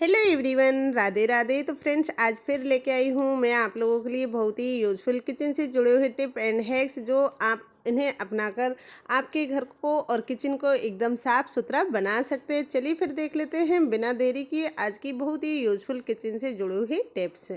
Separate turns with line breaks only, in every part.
Hello everyone, Radhe Radhe. तो friends, आज फिर लेके आई हूँ मैं आप लोगों के लिए बहुत ही यूजफुल किचन से जुड़े हुए टिप एंड हैक्स, जो आप इन्हें अपनाकर आपके घर को और किचन को एकदम साफ सुथरा बना सकते हैं। चलिए फिर देख लेते हैं बिना देरी किए आज की बहुत ही यूजफुल किचन से जुड़ी हुई टिप्स।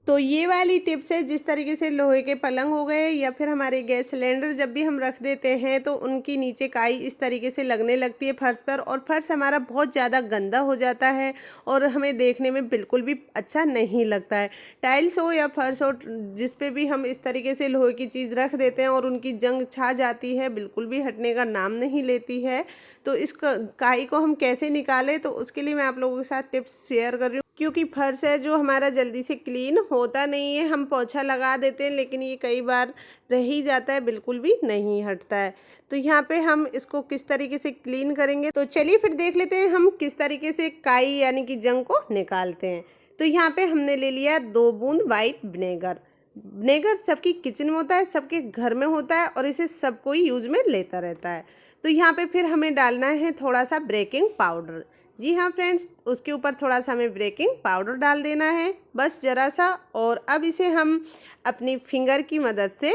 तो ये वाली टिप्स है, जिस तरीके से लोहे के पलंग हो गए या फिर हमारे गैस सिलेंडर जब भी हम रख देते हैं तो उनकी नीचे काई इस तरीके से लगने लगती है फर्श पर, और फर्श हमारा बहुत ज़्यादा गंदा हो जाता है और हमें देखने में बिल्कुल भी अच्छा नहीं लगता है। टाइल्स हो या फर्श हो, जिस पे भी हम इस तरीके से लोहे की चीज़ रख देते हैं और उनकी जंग छा जाती है, बिल्कुल भी हटने का नाम नहीं लेती है। तो इस काई को हम कैसे निकालें, तो उसके लिए मैं आप लोगों के साथ टिप्स शेयर कर रही हूँ। क्योंकि फर्श है जो हमारा जल्दी से क्लीन होता नहीं है, हम पोछा लगा देते हैं लेकिन ये कई बार रह ही जाता है, बिल्कुल भी नहीं हटता है। तो यहाँ पे हम इसको किस तरीके से क्लीन करेंगे, तो चलिए फिर देख लेते हैं हम किस तरीके से काई यानी कि जंग को निकालते हैं। तो यहाँ पे हमने ले लिया 2 बूंद वाइट विनेगर। विनेगर सबकी किचन में होता है, सबके घर में होता है और इसे सब कोई यूज में लेता रहता है। तो यहाँ पे फिर हमें डालना है थोड़ा सा बेकिंग पाउडर। जी हाँ फ्रेंड्स, उसके ऊपर थोड़ा सा हमें बेकिंग पाउडर डाल देना है, बस ज़रा सा। और अब इसे हम अपनी फिंगर की मदद से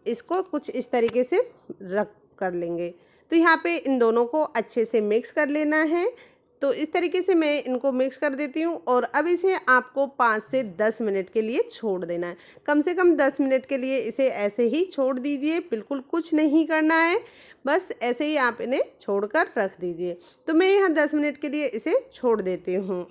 इसको कुछ इस तरीके से रख कर लेंगे। तो यहाँ पे इन दोनों को अच्छे से मिक्स कर लेना है। तो इस तरीके से मैं इनको मिक्स कर देती हूँ और अब इसे आपको 5 से 10 मिनट के लिए छोड़ देना है। कम से कम 10 मिनट के लिए इसे ऐसे ही छोड़ दीजिए, बिल्कुल कुछ नहीं करना है, बस ऐसे ही आप इन्हें छोड़कर रख दीजिए। तो मैं यहाँ 10 मिनट के लिए इसे छोड़ देती हूँ।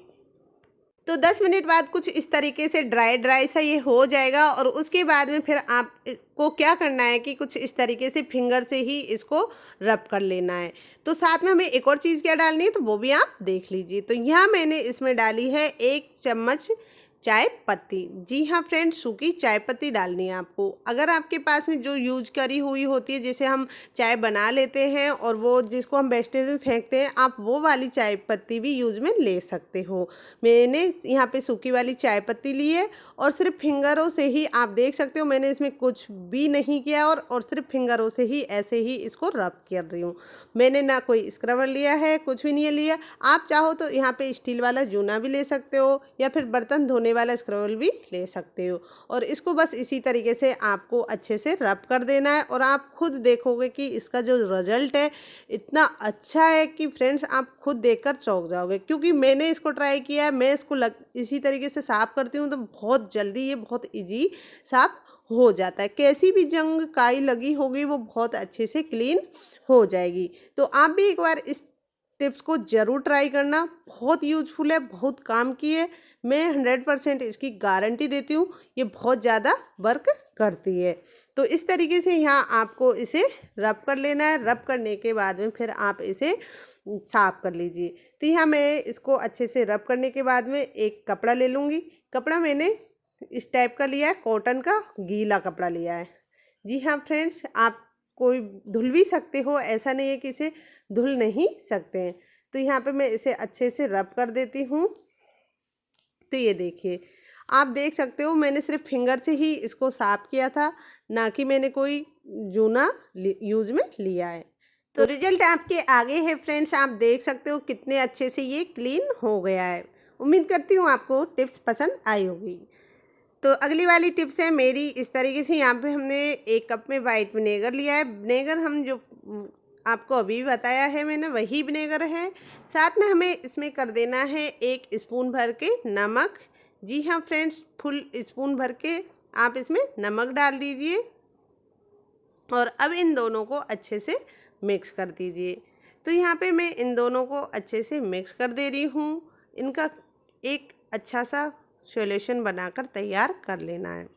तो 10 मिनट बाद कुछ इस तरीके से ड्राई ड्राई सा ये हो जाएगा और उसके बाद में फिर आप इसको क्या करना है कि कुछ इस तरीके से फिंगर से ही इसको रब कर लेना है। तो साथ में हमें एक और चीज़ क्या डालनी है, तो वो भी आप देख लीजिए। तो यहाँ मैंने इसमें डाली है 1 चम्मच चाय पत्ती। जी हाँ फ्रेंड्स, सूखी चाय पत्ती डालनी है आपको। अगर आपके पास में जो यूज करी हुई होती है, जैसे हम चाय बना लेते हैं और वो जिसको हम वेस्टेज में फेंकते हैं, आप वो वाली चाय पत्ती भी यूज में ले सकते हो। मैंने यहाँ पे सूखी वाली चाय पत्ती ली है और सिर्फ फिंगरों से ही आप देख सकते हो, मैंने इसमें कुछ भी नहीं किया और सिर्फ फिंगरों से ही ऐसे ही इसको रब कर रही हूँ। मैंने ना कोई स्क्रबर लिया है, कुछ भी नहीं लिया। आप चाहो तो यहाँ पे स्टील वाला जूना भी ले सकते हो या फिर बर्तन धोने वाला स्क्रबर भी ले सकते हो। और इसको बस इसी तरीके से आपको अच्छे से रब कर देना है और आप खुद देखोगे कि इसका जो रिजल्ट है इतना अच्छा है कि फ्रेंड्स आप खुद देखकर चौंक जाओगे। क्योंकि मैंने इसको ट्राई किया है, मैं इसको इसी तरीके से साफ़ करती हूँ तो बहुत जल्दी ये बहुत ईजी साफ़ हो जाता है। कैसी भी जंग काई लगी होगी वो बहुत अच्छे से क्लीन हो जाएगी। तो आप भी एक बार इस टिप्स को ज़रूर ट्राई करना, बहुत यूजफुल है, बहुत काम की है। मैं 100% इसकी गारंटी देती हूँ, ये बहुत ज़्यादा वर्क करती है। तो इस तरीके से यहाँ आपको इसे रब कर लेना है। रब करने के बाद में फिर आप इसे साफ़ कर लीजिए। तो यहाँ मैं इसको अच्छे से रब करने के बाद में एक कपड़ा ले लूँगी। कपड़ा मैंने इस टाइप का लिया है, कॉटन का गीला कपड़ा लिया है। जी हाँ फ्रेंड्स, आप कोई धुल भी सकते हो, ऐसा नहीं है कि इसे धुल नहीं सकते हैं। तो यहाँ पे मैं इसे अच्छे से रब कर देती हूँ। तो ये देखिए, आप देख सकते हो मैंने सिर्फ फिंगर से ही इसको साफ किया था, ना कि मैंने कोई जूना यूज में लिया है। तो रिजल्ट आपके आगे है फ्रेंड्स, आप देख सकते हो कितने अच्छे से ये क्लीन हो गया है। उम्मीद करती हूँ आपको टिप्स पसंद आई होगी। तो अगली वाली टिप्स है मेरी इस तरीके से। यहाँ पे हमने 1 कप में वाइट विनेगर लिया है। विनेगर हम जो आपको अभी बताया है मैंने, वही विनेगर है। साथ में हमें इसमें कर देना है 1 स्पून भर के नमक। जी हाँ फ्रेंड्स, फुल स्पून भर के आप इसमें नमक डाल दीजिए और अब इन दोनों को अच्छे से मिक्स कर दीजिए। तो यहाँ पे मैं इन दोनों को अच्छे से मिक्स कर दे रही हूँ। इनका एक अच्छा सा सॉल्यूशन बनाकर तैयार कर लेना है।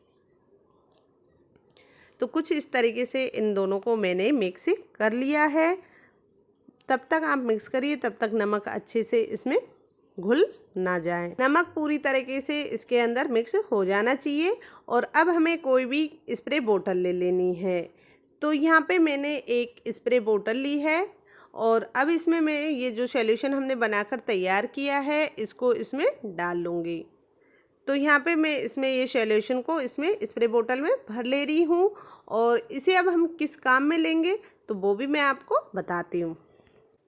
तो कुछ इस तरीके से इन दोनों को मैंने मिक्स कर लिया है। तब तक आप मिक्स करिए, तब तक नमक अच्छे से इसमें घुल ना जाए। नमक पूरी तरीके से इसके अंदर मिक्स हो जाना चाहिए। और अब हमें कोई भी स्प्रे बोतल ले लेनी है। तो यहाँ पे मैंने एक स्प्रे बोतल ली है और अब इसमें मैं ये जो सॉल्यूशन हमने बनाकर तैयार किया है इसको इसमें डाल लूँगी। तो यहाँ पे मैं इसमें ये सॉल्यूशन को इसमें स्प्रे बोतल में भर ले रही हूँ और इसे अब हम किस काम में लेंगे तो वो भी मैं आपको बताती हूँ।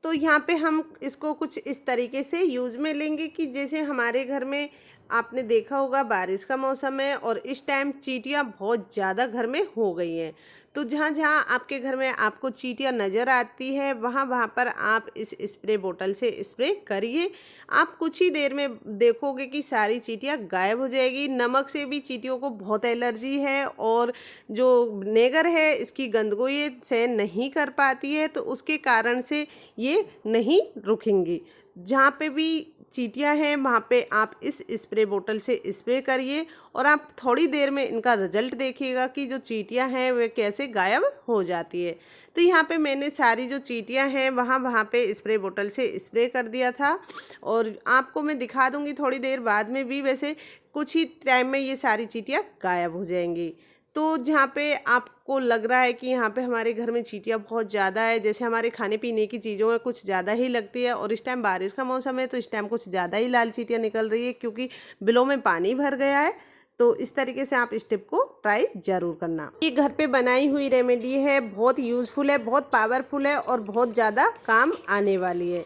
तो यहाँ पे हम इसको कुछ इस तरीके से यूज़ में लेंगे कि जैसे हमारे घर में आपने देखा होगा बारिश का मौसम है और इस टाइम चींटियाँ बहुत ज़्यादा घर में हो गई हैं। तो जहाँ जहाँ आपके घर में आपको चींटियाँ नज़र आती है वहाँ वहाँ पर आप इस स्प्रे बोतल से स्प्रे करिए। आप कुछ ही देर में देखोगे कि सारी चींटियाँ गायब हो जाएगी। नमक से भी चींटियों को बहुत एलर्जी है और जो विनेगर है इसकी गंध को ये सहन नहीं कर पाती है, तो उसके कारण से ये नहीं रुकेंगी। जहाँ पे भी चींटियाँ हैं वहाँ पे आप इस स्प्रे बोतल से स्प्रे करिए और आप थोड़ी देर में इनका रिजल्ट देखिएगा कि जो चींटियाँ हैं वे कैसे गायब हो जाती है। तो यहाँ पे मैंने सारी जो चींटियाँ हैं वहाँ पे स्प्रे बोतल से स्प्रे कर दिया था और आपको मैं दिखा दूँगी थोड़ी देर बाद में भी। वैसे कुछ ही टाइम में ये सारी चींटियाँ गायब हो जाएंगी। तो जहाँ पे आपको लग रहा है कि यहाँ पे हमारे घर में चींटियाँ बहुत ज़्यादा है, जैसे हमारे खाने पीने की चीज़ों में कुछ ज़्यादा ही लगती है और इस टाइम बारिश का मौसम है तो इस टाइम कुछ ज़्यादा ही लाल चींटियाँ निकल रही है क्योंकि बिलों में पानी भर गया है। तो इस तरीके से आप इस टिप को ट्राई ज़रूर करना। ये घर पे बनाई हुई रेमेडी है, बहुत यूज़फुल है, बहुत पावरफुल है और बहुत ज़्यादा काम आने वाली है।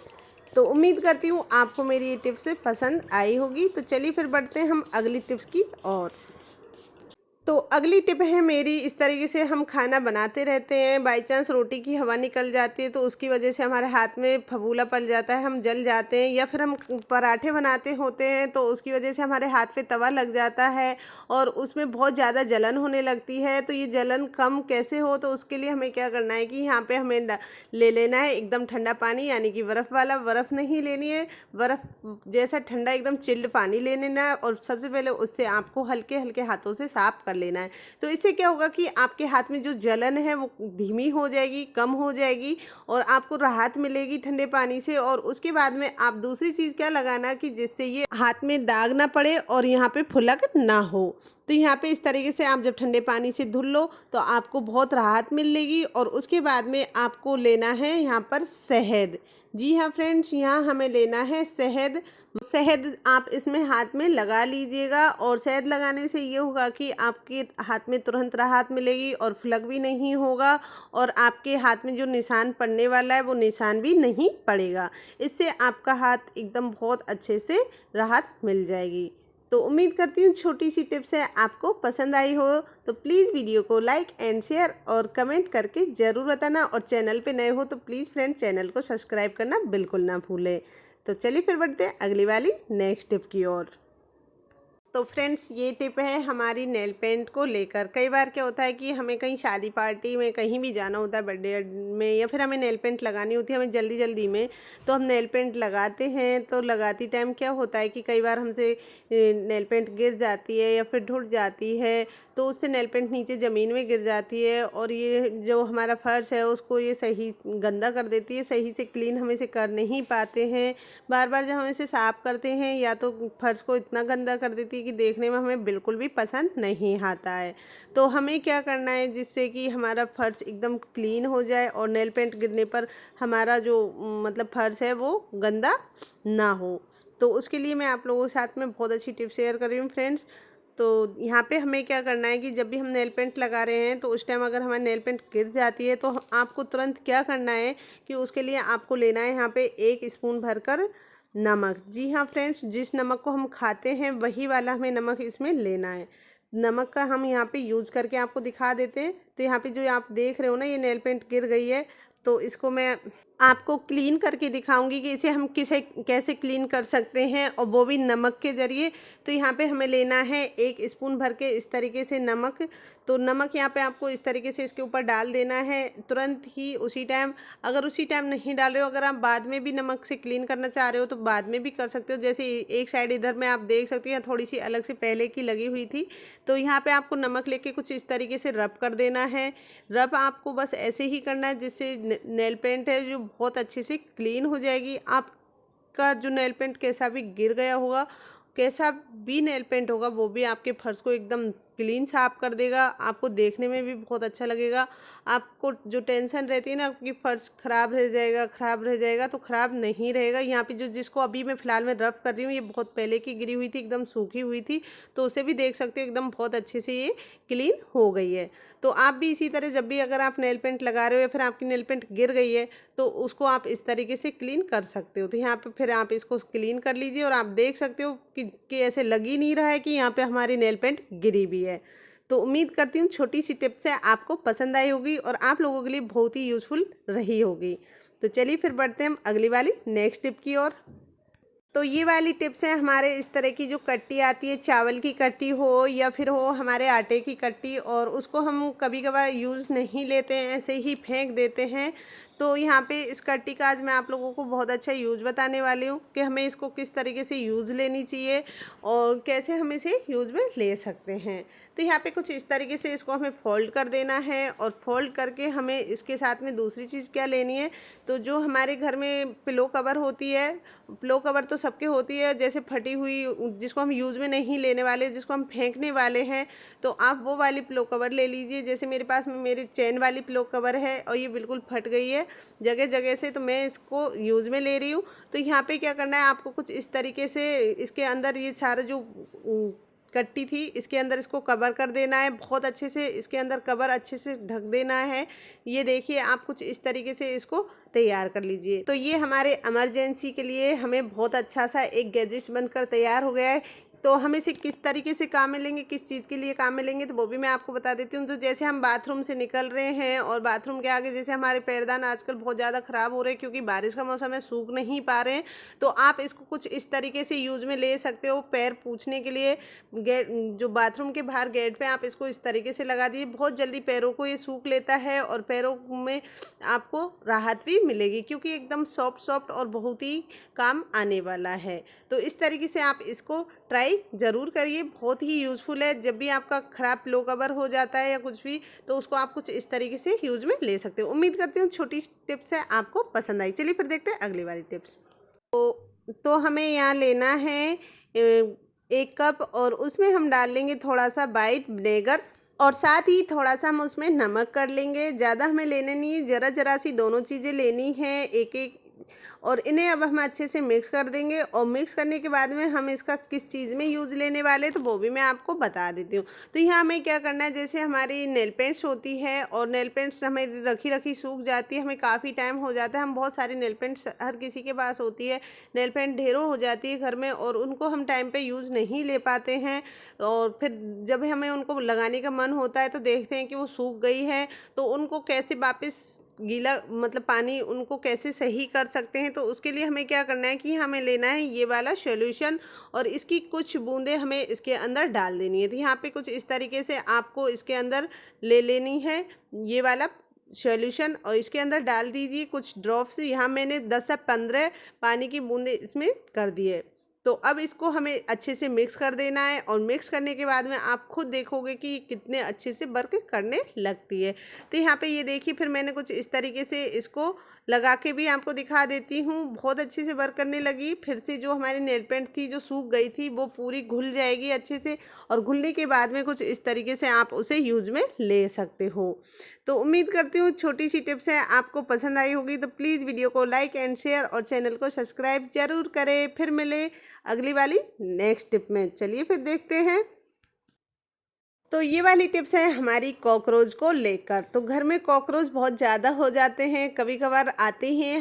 तो उम्मीद करती हूँ आपको मेरी ये टिप्स पसंद आई होगी। तो चलिए फिर बढ़ते हैं हम अगली टिप्स की ओर। तो अगली टिप है मेरी, इस तरीके से हम खाना बनाते रहते हैं, बाई चांस रोटी की हवा निकल जाती है तो उसकी वजह से हमारे हाथ में फफूला पल जाता है, हम जल जाते हैं, या फिर हम पराठे बनाते होते हैं तो उसकी वजह से हमारे हाथ पे तवा लग जाता है और उसमें बहुत ज़्यादा जलन होने लगती है। तो ये जलन कम कैसे हो, तो उसके लिए हमें क्या करना है कि यहाँ पे हमें ले लेना है एकदम ठंडा पानी, यानी कि बर्फ़ वाला। बर्फ़ नहीं लेनी है, बर्फ़ जैसा ठंडा एकदम चिल्ड पानी ले लेना है और सबसे पहले उससे आपको हल्के हल्के हाथों से साफ़ कर लेना है। तो इससे क्या होगा कि आपके हाथ में जो जलन है वो धीमी हो जाएगी, कम हो जाएगी और आपको राहत मिलेगी ठंडे पानी से। और उसके बाद में आप दूसरी चीज़ क्या लगाना कि जिससे ये हाथ में दाग ना पड़े और यहाँ पे फुलक ना हो। तो यहाँ पे इस तरीके से आप जब ठंडे पानी से धुल लो तो आपको बहुत राहत मिलेगी। और उसके बाद में आपको लेना है यहाँ पर शहद। जी हाँ फ्रेंड्स, यहाँ हमें लेना है शहद। शहद आप इसमें हाथ में लगा लीजिएगा और शहद लगाने से ये होगा कि आपके हाथ में तुरंत राहत मिलेगी और फ्लग भी नहीं होगा और आपके हाथ में जो निशान पड़ने वाला है वो निशान भी नहीं पड़ेगा। इससे आपका हाथ एकदम बहुत अच्छे से राहत मिल जाएगी। तो उम्मीद करती हूँ छोटी सी टिप्स है आपको पसंद आई हो। तो प्लीज़ वीडियो को लाइक एंड शेयर और कमेंट करके ज़रूर बताना और चैनल पे नए हो तो प्लीज़ फ्रेंड चैनल को सब्सक्राइब करना बिल्कुल ना भूलें। तो चलिए फिर बढ़ते हैं अगली वाली नेक्स्ट टिप की ओर। तो फ्रेंड्स ये टिप है हमारी नेल पेंट को लेकर। कई बार क्या होता है कि हमें कहीं शादी पार्टी में कहीं भी जाना होता है, बर्थडे में, या फिर हमें नेल पेंट लगानी होती है हमें जल्दी जल्दी में, तो हम नेल पेंट लगाते हैं। तो लगाती टाइम क्या होता है कि कई बार हमसे नेल पेंट गिर जाती है या फिर ढुट जाती है, तो उससे नेल पेंट नीचे ज़मीन में गिर जाती है और ये जो हमारा फर्श है उसको ये सही गंदा कर देती है, सही से क्लीन हम इसे कर नहीं पाते हैं। बार बार जब हम इसे साफ़ करते हैं या तो फर्श को इतना गंदा कर देती है कि देखने में हमें बिल्कुल भी पसंद नहीं आता है। तो हमें क्या करना है जिससे कि हमारा फर्श एकदम क्लीन हो जाए और नेल पेंट गिरने पर हमारा जो मतलब फर्श है वो गंदा ना हो। तो उसके लिए मैं आप लोगों के साथ में बहुत अच्छी टिप शेयर कर रही हूँ फ्रेंड्स। तो यहाँ पे हमें क्या करना है कि जब भी हम नेल पेंट लगा रहे हैं तो उस टाइम अगर हमारी नेल पेंट गिर जाती है तो आपको तुरंत क्या करना है कि उसके लिए आपको लेना है यहाँ पे 1 स्पून भरकर नमक। जी हाँ फ्रेंड्स, जिस नमक को हम खाते हैं वही वाला हमें नमक इसमें लेना है। नमक का हम यहाँ पे यूज़ करके आपको दिखा देते हैं। तो यहाँ पे जो आप देख रहे हो ना, ये नेल पेंट गिर गई है, तो इसको मैं आपको क्लीन करके दिखाऊंगी कि इसे हम कैसे क्लीन कर सकते हैं और वो भी नमक के ज़रिए। तो यहाँ पे हमें लेना है 1 स्पून भर के इस तरीके से नमक। तो नमक यहाँ पे आपको इस तरीके से इसके ऊपर डाल देना है तुरंत ही, उसी टाइम। अगर उसी टाइम नहीं डाल रहे हो, अगर आप बाद में भी नमक से क्लीन करना चाह रहे हो तो बाद में भी कर सकते हो। जैसे एक साइड इधर में आप देख सकते हो थोड़ी सी अलग से पहले की लगी हुई थी, तो यहाँ पे आपको नमक लेके कुछ इस तरीके से रब कर देना है। रब आपको बस ऐसे ही करना है जिससे नेल पेंट है जो बहुत अच्छे से क्लीन हो जाएगी। आपका जो नेल पेंट कैसा भी गिर गया होगा, कैसा भी नेल पेंट होगा, वो भी आपके फर्श को एकदम क्लीन साफ कर देगा, आपको देखने में भी बहुत अच्छा लगेगा। आपको जो टेंशन रहती है ना कि फर्श ख़राब रह जाएगा, तो ख़राब नहीं रहेगा। यहाँ पे जो जिसको अभी मैं फ़िलहाल में रफ़ कर रही हूँ, ये बहुत पहले की गिरी हुई थी, एकदम सूखी हुई थी, तो उसे भी देख सकते हो एकदम बहुत अच्छे से ये क्लीन हो गई है। तो आप भी इसी तरह जब भी अगर आप नेल पेंट लगा रहे हो या फिर आपकी नेल पेंट गिर गई है, तो उसको आप इस तरीके से क्लीन कर सकते हो। तो यहाँ पे फिर आप इसको क्लीन कर लीजिए और आप देख सकते हो कि ऐसे लग ही नहीं रहा है कि यहाँ पे हमारी नेल पेंट गिरी भी है। तो उम्मीद करती हूँ छोटी सी टिप्स है आपको पसंद आई होगी और आप लोगों के लिए बहुत ही यूज़फुल रही होगी। तो चलिए फिर बढ़ते हैं हम अगली वाली नेक्स्ट टिप की ओर। तो ये वाली टिप्स हैं हमारे इस तरह की जो कट्टी आती है, चावल की कट्टी हो या फिर हो हमारे आटे की कट्टी, और उसको हम कभी कभार यूज़ नहीं लेते हैं, ऐसे ही फेंक देते हैं। तो यहाँ पे इस कट्टी का आज मैं आप लोगों को बहुत अच्छा यूज़ बताने वाली हूँ कि हमें इसको किस तरीके से यूज़ लेनी चाहिए और कैसे हम इसे यूज़ में ले सकते हैं। तो यहाँ पे कुछ इस तरीके से इसको हमें फ़ोल्ड कर देना है और फ़ोल्ड करके हमें इसके साथ में दूसरी चीज़ क्या लेनी है, तो जो हमारे घर में पिलो कवर होती है, पिलो कवर तो सबके होती है, जैसे फटी हुई जिसको हम यूज़ में नहीं लेने वाले, जिसको हम फेंकने वाले हैं, तो आप वो वाली पिलो कवर ले लीजिए। जैसे मेरे पास में मेरी चैन वाली पिलो कवर है और ये बिल्कुल फट गई है जगह जगह से, तो मैं इसको यूज़ में ले रही हूँ। तो यहाँ पे क्या करना है आपको, कुछ इस तरीके से इसके अंदर ये सारा जो कट्टी थी इसके अंदर इसको कवर कर देना है, बहुत अच्छे से इसके अंदर कवर अच्छे से ढक देना है। ये देखिए आप कुछ इस तरीके से इसको तैयार कर लीजिए। तो ये हमारे इमरजेंसी के लिए हमें बहुत अच्छा सा एक गैजेट बनकर तैयार हो गया है। तो हम इसे किस तरीके से काम में लेंगे, किस चीज़ के लिए काम में लेंगे, तो वो भी मैं आपको बता देती हूँ। तो जैसे हम बाथरूम से निकल रहे हैं और बाथरूम के आगे जैसे हमारे पैरदान आजकल बहुत ज़्यादा ख़राब हो रहे हैं क्योंकि बारिश का मौसम है, सूख नहीं पा रहे हैं, तो आप इसको कुछ इस तरीके से यूज़ में ले सकते हो। पैर पूछने के लिए गेट, जो बाथरूम के बाहर गेट पे आप इसको इस तरीके से लगा दिए, बहुत जल्दी पैरों को ये सूख लेता है और पैरों में आपको राहत भी मिलेगी क्योंकि एकदम सॉफ्ट सॉफ्ट और बहुत ही काम आने वाला है। तो इस तरीके से आप इसको ट्राई ज़रूर करिए, बहुत ही यूज़फुल है। जब भी आपका ख़राब पिलो कवर हो जाता है या कुछ भी, तो उसको आप कुछ इस तरीके से यूज़ में ले सकते हो। उम्मीद करती हूँ छोटी टिप्स है आपको पसंद आई। चलिए फिर देखते हैं अगली वाली टिप्स। तो हमें यहाँ लेना है 1 कप और उसमें हम डाल लेंगे थोड़ा सा वाइट विनेगर और साथ ही थोड़ा सा हम उसमें नमक कर लेंगे। ज़्यादा हमें लेने नहीं है, ज़रा सी दोनों चीज़ें लेनी है एक एक, और इन्हें अब हम अच्छे से मिक्स कर देंगे। और मिक्स करने के बाद में हम इसका किस चीज़ में यूज़ लेने वाले, तो वो भी मैं आपको बता देती हूँ। तो यहाँ हमें क्या करना है, जैसे हमारी नेल पेंट्स होती है और नेल पेंट्स हमें रखी रखी सूख जाती है, हमें काफ़ी टाइम हो जाता है, हम बहुत सारी नेल पेंट्स हर किसी के पास होती है, नेल पेंट ढेरों हो जाती है घर में और उनको हम टाइम पे यूज़ नहीं ले पाते हैं। और फिर जब हमें उनको लगाने का मन होता है तो देखते हैं कि वो सूख गई है, तो उनको कैसे वापस गीला मतलब पानी उनको कैसे सही कर सकते हैं। तो उसके लिए हमें क्या करना है कि हमें लेना है ये वाला सॉल्यूशन और इसकी कुछ बूंदें हमें इसके अंदर डाल देनी है। तो यहाँ पे कुछ इस तरीके से आपको इसके अंदर ले लेनी है ये वाला सॉल्यूशन और इसके अंदर डाल दीजिए कुछ ड्रॉप्स। यहाँ मैंने 10 से 15 पानी की बूंदें इसमें कर दी है। तो अब इसको हमें अच्छे से मिक्स कर देना है और मिक्स करने के बाद में आप खुद देखोगे कि कितने अच्छे से वर्क करने लगती है। तो यहाँ पे ये देखिए फिर मैंने कुछ इस तरीके से इसको लगा के भी आपको दिखा देती हूँ, बहुत अच्छे से वर्क करने लगी। फिर से जो हमारी नेल पेंट थी जो सूख गई थी वो पूरी घुल जाएगी अच्छे से, और घुलने के बाद में कुछ इस तरीके से आप उसे यूज में ले सकते हो। तो उम्मीद करती हूँ छोटी सी टिप्स है आपको पसंद आई होगी। तो प्लीज़ वीडियो को लाइक एंड शेयर और चैनल को सब्सक्राइब ज़रूर करें। फिर मिले अगली वाली नेक्स्ट टिप में। चलिए फिर देखते हैं। तो ये वाली टिप्स है हमारी कॉकरोच को लेकर। तो घर में कॉकरोच बहुत ज़्यादा हो जाते हैं, कभी कभार आते हैं,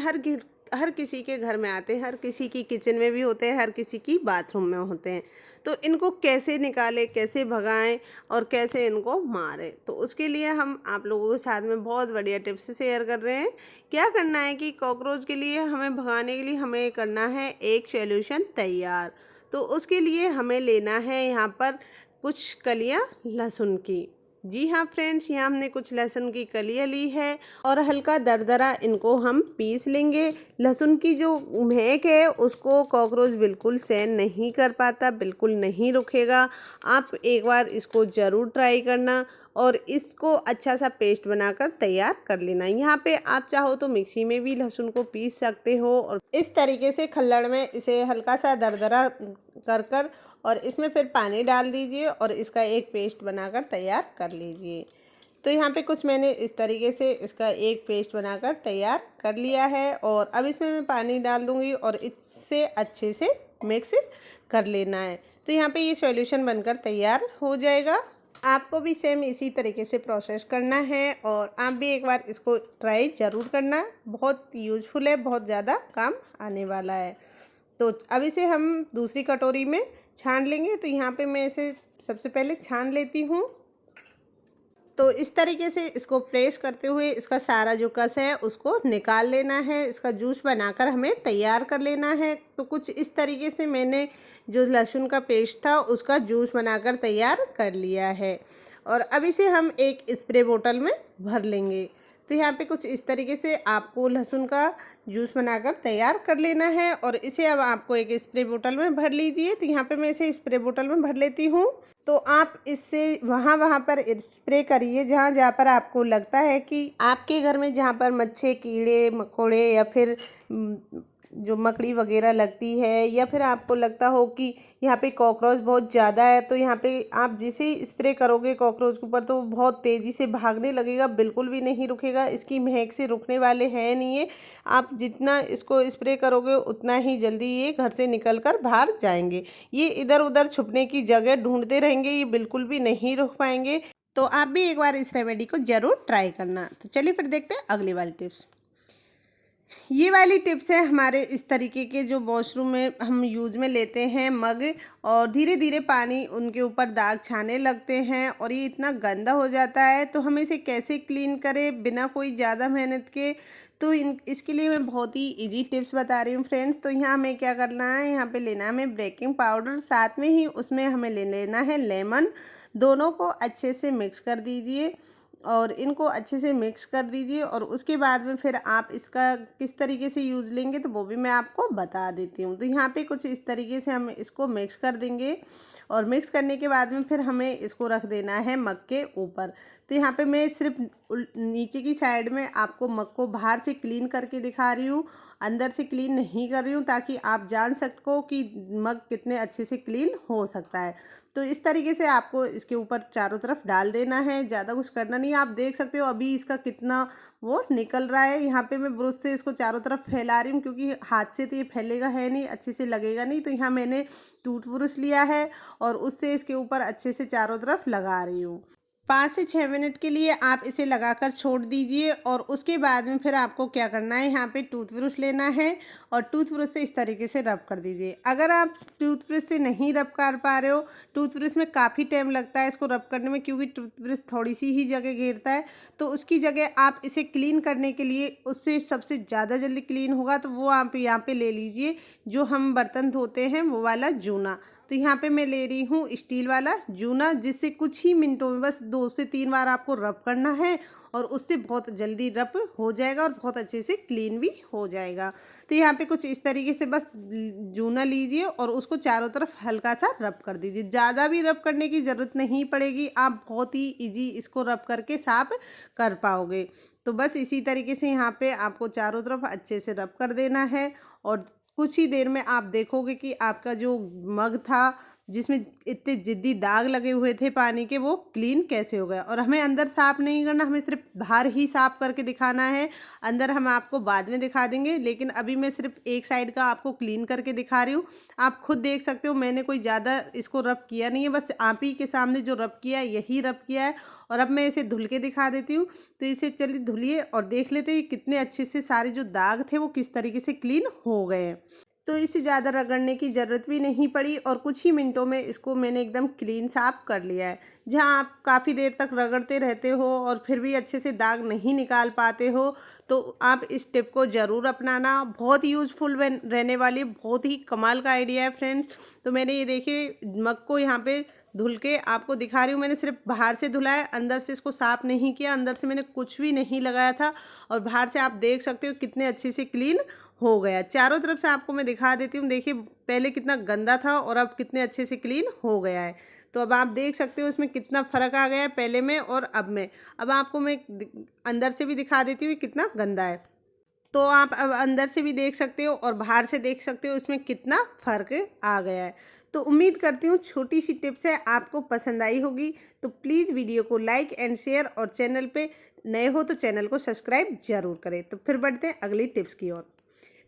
हर किसी के घर में आते हैं, हर किसी की किचन में भी होते हैं, हर किसी की बाथरूम में होते हैं। तो इनको कैसे निकालें, कैसे भगाएं और कैसे इनको मारें, तो उसके लिए हम आप लोगों के साथ में बहुत बढ़िया टिप्स शेयर कर रहे हैं। क्या करना है कि कॉकरोच के लिए हमें भगाने के लिए हमें करना है एक सॉल्यूशन तैयार। तो उसके लिए हमें लेना है यहाँ पर कुछ कलियां लहसुन की। जी हाँ फ्रेंड्स, यहाँ हमने कुछ लहसुन की कलियां ली है और हल्का दरदरा इनको हम पीस लेंगे। लहसुन की जो महक है उसको कॉकरोच बिल्कुल सहन नहीं कर पाता, बिल्कुल नहीं रुकेगा। आप एक बार इसको ज़रूर ट्राई करना और इसको अच्छा सा पेस्ट बनाकर तैयार कर लेना। यहाँ पे आप चाहो तो मिक्सी में भी लहसुन को पीस सकते हो और इस तरीके से खल्लड़ में इसे हल्का सा दरदरा कर और इसमें फिर पानी डाल दीजिए और इसका एक पेस्ट बनाकर तैयार कर लीजिए। तो यहाँ पे कुछ मैंने इस तरीके से इसका एक पेस्ट बनाकर तैयार कर लिया है और अब इसमें मैं पानी डाल दूँगी और इससे अच्छे से मिक्स कर लेना है। तो यहाँ पे ये सॉल्यूशन बनकर तैयार हो जाएगा। आपको भी सेम इसी तरीके से प्रोसेस करना है और आप भी एक बार इसको ट्राई ज़रूर करना। बहुत यूज़फुल है, बहुत ज़्यादा काम आने वाला है। तो अब इसे हम दूसरी कटोरी में छान लेंगे। तो यहाँ पे मैं इसे सबसे पहले छान लेती हूँ। तो इस तरीके से इसको फ्रेश करते हुए इसका सारा जो कस है उसको निकाल लेना है। इसका जूस बनाकर हमें तैयार कर लेना है। तो कुछ इस तरीके से मैंने जो लहसुन का पेस्ट था उसका जूस बनाकर तैयार कर लिया है और अब इसे हम एक स्प्रे बोतल में भर लेंगे। तो यहाँ पे कुछ इस तरीके से आपको लहसुन का जूस बनाकर तैयार कर लेना है और इसे अब आपको एक स्प्रे बोतल में भर लीजिए। तो यहाँ पे मैं इसे स्प्रे बोतल में भर लेती हूँ। तो आप इससे वहाँ पर स्प्रे करिए जहाँ जहाँ पर आपको लगता है कि आपके घर में जहाँ पर मच्छर, कीड़े मकोड़े या फिर जो मकड़ी वगैरह लगती है या फिर आपको लगता हो कि यहाँ पे कॉकरोच बहुत ज़्यादा है। तो यहाँ पे आप जैसे ही स्प्रे करोगे कॉकरोच के ऊपर तो वो बहुत तेज़ी से भागने लगेगा, बिल्कुल भी नहीं रुकेगा। इसकी महक से रुकने वाले हैं नहीं है। आप जितना इसको स्प्रे करोगे उतना ही जल्दी ये घर से निकल कर बाहर जाएंगे। ये इधर उधर छुपने की जगह ढूंढते रहेंगे, ये बिल्कुल भी नहीं रुक पाएंगे। तो आप भी एक बार इस रेमेडी को ज़रूर ट्राई करना। तो चलिए फिर देखते हैं अगली वाली टिप्स। ये वाली टिप्स है हमारे इस तरीके के जो वॉशरूम में हम यूज़ में लेते हैं मग और धीरे धीरे पानी उनके ऊपर दाग छाने लगते हैं और ये इतना गंदा हो जाता है। तो हम इसे कैसे क्लीन करें बिना कोई ज़्यादा मेहनत के। तो इसके लिए मैं बहुत ही इजी टिप्स बता रही हूँ फ्रेंड्स। तो यहाँ हमें क्या करना है, यहाँ पे लेना है हमें बेकिंग पाउडर, साथ में ही उसमें हमें लेना है लेमन। दोनों को अच्छे से मिक्स कर दीजिए और इनको अच्छे से मिक्स कर दीजिए और उसके बाद में फिर आप इसका किस तरीके से यूज़ लेंगे तो वो भी मैं आपको बता देती हूँ। तो यहाँ पे कुछ इस तरीके से हम इसको मिक्स कर देंगे और मिक्स करने के बाद में फिर हमें इसको रख देना है मग के ऊपर। तो यहाँ पे मैं सिर्फ नीचे की साइड में आपको मग को बाहर से क्लीन करके दिखा रही हूँ, अंदर से क्लीन नहीं कर रही हूँ, ताकि आप जान सको कि मग कितने अच्छे से क्लीन हो सकता है। तो इस तरीके से आपको इसके ऊपर चारों तरफ डाल देना है, ज़्यादा कुछ करना नहीं है। आप देख सकते हो अभी इसका कितना वो निकल रहा है। यहाँ पे मैं ब्रश से इसको चारों तरफ फैला रही हूँ क्योंकि हाथ से तो ये फैलेगा है नहीं, अच्छे से लगेगा नहीं। तो यहाँ मैंने टूथब्रश लिया है और उससे इसके ऊपर अच्छे से चारों तरफ लगा रही हूँ। 5 से 6 मिनट के लिए आप इसे लगाकर छोड़ दीजिए और उसके बाद में फिर आपको क्या करना है, यहाँ पे टूथब्रश लेना है और टूथब्रश से इस तरीके से रब कर दीजिए। अगर आप टूथब्रश से नहीं रब कर पा रहे हो, टूथब्रश में काफ़ी टाइम लगता है इसको रब करने में क्योंकि टूथब्रश थोड़ी सी ही जगह घेरता है, तो उसकी जगह आप इसे क्लीन करने के लिए उससे सबसे ज़्यादा जल्दी क्लीन होगा तो वो आप यहाँ पर ले लीजिए जो हम बर्तन धोते हैं वो वाला जूना। तो यहाँ पे मैं ले रही हूँ स्टील वाला जूना, जिससे कुछ ही मिनटों में बस 2 से 3 बार आपको रब करना है और उससे बहुत जल्दी रब हो जाएगा और बहुत अच्छे से क्लीन भी हो जाएगा। तो यहाँ पे कुछ इस तरीके से बस जूना लीजिए और उसको चारों तरफ हल्का सा रब कर दीजिए। ज़्यादा भी रब करने की ज़रूरत नहीं पड़ेगी, आप बहुत ही ईजी इसको रब करके साफ कर पाओगे। तो बस इसी तरीके से यहाँ पे आपको चारों तरफ अच्छे से रब कर देना है और कुछ ही देर में आप देखोगे कि आपका जो मग था जिसमें इतने जिद्दी दाग लगे हुए थे पानी के, वो क्लीन कैसे हो गया। और हमें अंदर साफ़ नहीं करना, हमें सिर्फ बाहर ही साफ़ करके दिखाना है, अंदर हम आपको बाद में दिखा देंगे। लेकिन अभी मैं सिर्फ एक साइड का आपको क्लीन करके दिखा रही हूँ। आप खुद देख सकते हो मैंने कोई ज़्यादा इसको रब किया नहीं है, बस आप ही के सामने जो रब किया है यही रब किया है। और अब मैं इसे धुल के दिखा देती हूँ। तो इसे चलिए धुलिए और देख लेते हैं कितने अच्छे से सारे जो दाग थे वो किस तरीके से क्लीन हो गए हैं। तो इसे ज़्यादा रगड़ने की ज़रूरत भी नहीं पड़ी और कुछ ही मिनटों में इसको मैंने एकदम क्लीन साफ कर लिया है। जहाँ आप काफ़ी देर तक रगड़ते रहते हो और फिर भी अच्छे से दाग नहीं निकाल पाते हो, तो आप इस टिप को ज़रूर अपनाना। बहुत यूज़फुल रहने वाली, बहुत ही कमाल का आइडिया है फ्रेंड्स। तो मैंने ये देखिए मग को यहाँ पे धुल के आपको दिखा रही हूँ। मैंने सिर्फ बाहर से धुला है, अंदर से इसको साफ़ नहीं किया, अंदर से मैंने कुछ भी नहीं लगाया था और बाहर से आप देख सकते हो कितने अच्छे से क्लीन हो गया। चारों तरफ से आपको मैं दिखा देती हूँ। देखिए पहले कितना गंदा था और अब कितने अच्छे से क्लीन हो गया है। तो अब आप देख सकते हो इसमें कितना फ़र्क आ गया है पहले में और अब में। अब आपको मैं अंदर से भी दिखा देती हूँ कितना गंदा है। तो आप अब अंदर से भी देख सकते हो और बाहर से देख सकते हो इसमें कितना फ़र्क आ गया है। तो उम्मीद करती हूँ छोटी सी टिप्स है आपको पसंद आई होगी। तो प्लीज़ वीडियो को लाइक एंड शेयर और चैनल पे नए हो तो चैनल को सब्सक्राइब ज़रूर करें। तो फिर बढ़ते हैं अगली टिप्स की ओर।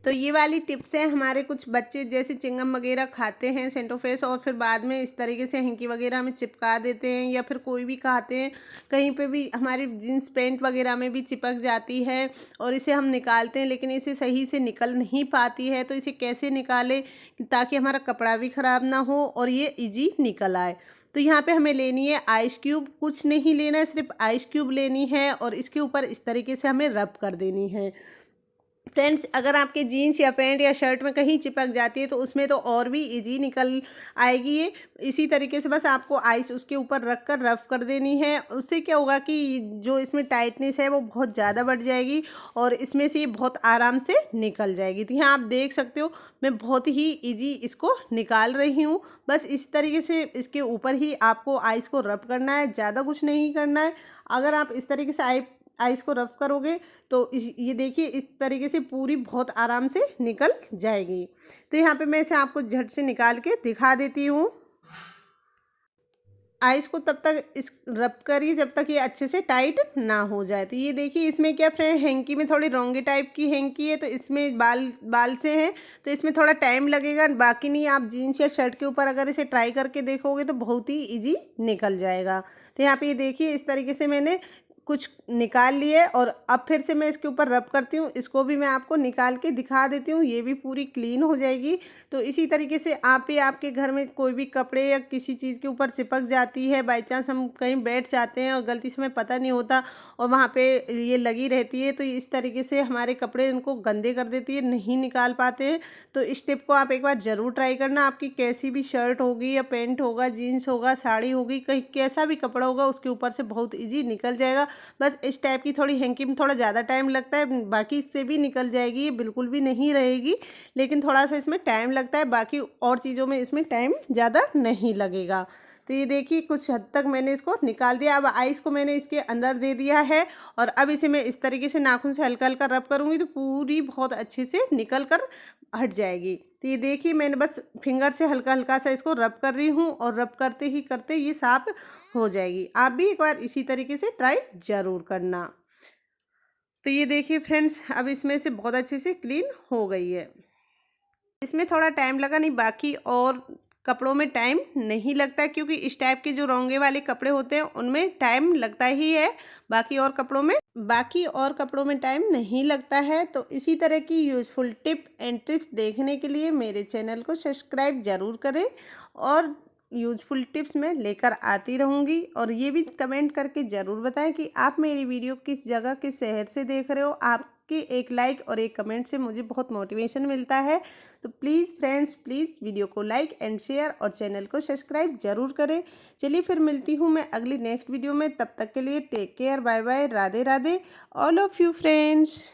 तो ये वाली टिप्स है, हमारे कुछ बच्चे जैसे चिंगम वगैरह खाते हैं सेंटोफेस और फिर बाद में इस तरीके से हैंकी वगैरह में चिपका देते हैं, या फिर कोई भी खाते हैं कहीं पे भी हमारी जींस पैंट वगैरह में भी चिपक जाती है और इसे हम निकालते हैं लेकिन इसे सही से निकल नहीं पाती है। तो इसे कैसे निकालें ताकि हमारा कपड़ा भी ख़राब ना हो और ये ईजी निकल आए। तो यहाँ पे हमें लेनी है आइस क्यूब, कुछ नहीं लेना है, सिर्फ आइस क्यूब लेनी है और इसके ऊपर इस तरीके से हमें रब कर देनी है। फ्रेंड्स, अगर आपके जीन्स या पैंट या शर्ट में कहीं चिपक जाती है तो उसमें तो और भी इजी निकल आएगी ये। इसी तरीके से बस आपको आइस उसके ऊपर रख कर रफ कर देनी है। उससे क्या होगा कि जो इसमें टाइटनेस है वो बहुत ज़्यादा बढ़ जाएगी और इसमें से ये बहुत आराम से निकल जाएगी। तो यहाँ आप देख सकते हो मैं बहुत ही इजी इसको निकाल रही हूँ। बस इस तरीके से इसके ऊपर ही आपको आइस को रब करना है, ज़्यादा कुछ नहीं करना है। अगर आप इस तरीके से आइस को रफ करोगे तो ये देखिए इस तरीके से पूरी बहुत आराम से निकल जाएगी। तो यहाँ पे मैं इसे आपको झट से निकाल के दिखा देती हूँ। आइस को तब तक इस रब करिए जब तक ये अच्छे से टाइट ना हो जाए। तो ये देखिए इसमें क्या फ्रेंड हैंकी में थोड़ी रोंगे टाइप की हैंकी है, तो इसमें बाल से है तो इसमें थोड़ा टाइम लगेगा। बाकी नहीं, आप जीन्स या शर्ट के ऊपर अगर इसे ट्राई करके देखोगे तो बहुत ही ईजी निकल जाएगा। तो यहाँ पे ये देखिए इस तरीके से मैंने कुछ निकाल लिए और अब फिर से मैं इसके ऊपर रब करती हूँ। इसको भी मैं आपको निकाल के दिखा देती हूँ, ये भी पूरी क्लीन हो जाएगी। तो इसी तरीके से आप ही आपके घर में कोई भी कपड़े या किसी चीज़ के ऊपर चिपक जाती है, बाई चांस हम कहीं बैठ जाते हैं और गलती से हमें पता नहीं होता और वहाँ पे ये लगी रहती है, तो इस तरीके से हमारे कपड़े इनको गंदे कर देती है, नहीं निकाल पाते हैं। तो इस टिप को आप एक बार ज़रूर ट्राई करना। आपकी कैसी भी शर्ट होगी या पैंट होगा, जीन्स होगा, साड़ी होगी, कहीं कैसा भी कपड़ा होगा उसके ऊपर से बहुत ईजी निकल जाएगा। बस इस टाइप की थोड़ी हैंकी में थोड़ा ज़्यादा टाइम लगता है, बाकी इससे भी निकल जाएगी, ये बिल्कुल भी नहीं रहेगी, लेकिन थोड़ा सा इसमें टाइम लगता है। बाकी और चीज़ों में इसमें टाइम ज़्यादा नहीं लगेगा। तो ये देखिए कुछ हद तक मैंने इसको निकाल दिया। अब आइस को मैंने इसके अंदर दे दिया है और अब इसे मैं इस तरीके से नाखून से हल्का हल्का रब करूँगी तो पूरी बहुत अच्छे से निकल कर हट जाएगी। तो ये देखिए मैंने बस फिंगर से हल्का हल्का सा इसको रब कर रही हूँ और रब करते ही करते ये साफ हो जाएगी। आप भी एक बार इसी तरीके से ट्राई ज़रूर करना। तो ये देखिए फ्रेंड्स, अब इसमें से बहुत अच्छे से क्लीन हो गई है। इसमें थोड़ा टाइम लगा, नहीं बाकी और कपड़ों में टाइम नहीं लगता क्योंकि इस टाइप के जो रोंगे वाले कपड़े होते हैं उनमें टाइम लगता ही है, बाकी और कपड़ों में टाइम नहीं लगता है। तो इसी तरह की यूज़फुल टिप एंड ट्रिक्स देखने के लिए मेरे चैनल को सब्सक्राइब ज़रूर करें और यूज़फुल टिप्स मैं लेकर आती रहूँगी। और ये भी कमेंट करके ज़रूर बताएं कि आप मेरी वीडियो किस जगह किस शहर से देख रहे हो। आपकी एक लाइक और एक कमेंट से मुझे बहुत मोटिवेशन मिलता है। तो प्लीज़ फ्रेंड्स, प्लीज़ वीडियो को लाइक एंड शेयर और चैनल को सब्सक्राइब ज़रूर करें। चलिए फिर मिलती हूँ मैं अगली नेक्स्ट वीडियो में, तब तक के लिए take care, bye bye, Radhe Radhe all of you friends.